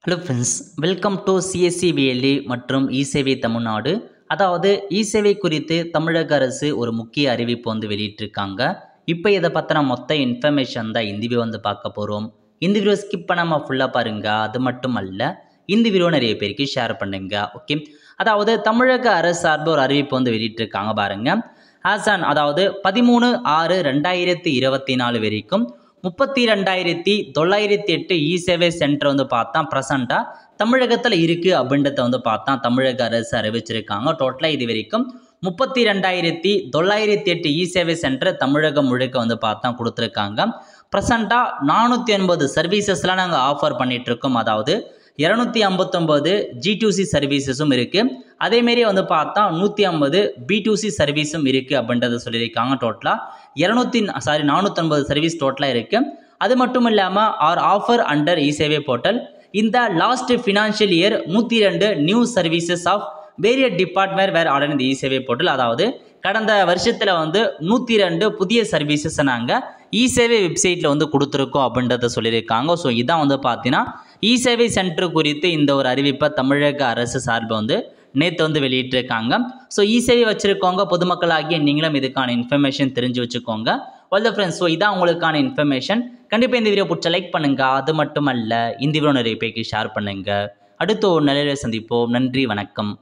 Hello friends, welcome to CSC VLE மற்றும் இசேவை தமிழ்நாடு. அதாவது இசேவை குறித்து தமிழக அரசு ஒரு முக்கிய அறிவிப்பு வெளியிட்டிருக்காங்க. இப்போ இதை பற்றின மொத்த இன்ஃபர்மேஷன் தான் இந்த வீடியோ பார்க்க போகிறோம். இந்த வீடியோ ஸ்கிப் பண்ணாமல் ஃபுல்லாக பாருங்கள். அது மட்டும் அல்ல, இந்த வீடியோ நிறைய பேருக்கு ஷேர் பண்ணுங்க. ஓகே, அதாவது தமிழக அரசு சார்பு ஒரு அறிவிப்பு வெளியிட்டிருக்காங்க பாருங்க. அதாவது 13/6/2024 வரைக்கும் 32,908 இ-சேவை சென்டர் பார்த்தா ப்ரெசண்ட்டாக தமிழகத்தில் இருக்குது அப்படின்றத பார்த்தா தமிழக அரசு அறிவிச்சிருக்காங்க. டோட்டலாக இது வரைக்கும் 32,908 இ-சேவை சென்டர் தமிழகம் முழுக்க பார்த்தா கொடுத்துருக்காங்க. ப்ரெசண்ட்டாக 480 சர்வீசஸ்லாம் நாங்கள் ஆஃபர் பண்ணிகிட்ருக்கோம். அதாவது 259 G2C சர்வீசஸும் இருக்குது. அதேமாரி பார்த்தா 150 B2C சர்வீஸும் இருக்குது அப்படின்றத சொல்லியிருக்காங்க. டோட்டலாக 450 சர்வீஸ் டோட்டலாக இருக்குது. அது மட்டும் இல்லாமல் ஆஃபர் அண்டர் இ-சேவை போர்ட்டல் இந்த last financial year 102 new services of varied department were ஆர்டர் இந்த இ-சேவை போர்ட்டல். அதாவது கடந்த வருஷத்தில் 102 புதிய சர்வீசஸை நாங்கள் இ-சேவை வெப்சைட்டில் கொடுத்துருக்கோம் அப்படின்றத சொல்லியிருக்காங்க. ஸோ இதான் பார்த்தீங்கன்னா இ-சேவை சென்டர் குறித்து இந்த ஒரு அறிவிப்பை தமிழக அரசு சார்பு நேற்று வெளியிட்டிருக்காங்க. ஸோ இ-சேவை வச்சுருக்கோங்க பொதுமக்களாகிய நீங்களும் இதுக்கான இன்ஃபர்மேஷன் தெரிஞ்சு வச்சுக்கோங்க. ஆல் ஃப்ரெண்ட்ஸ், ஸோ இதான் உங்களுக்கான இன்ஃபர்மேஷன். கண்டிப்பாக இந்த வீடியோ பிடிச்ச லைக் பண்ணுங்கள். அது மட்டும் அல்ல, இந்த வீடியோ நிறைய பேருக்கு ஷேர் பண்ணுங்கள். அடுத்து ஒரு நிலையில சந்திப்போம். நன்றி, வணக்கம்.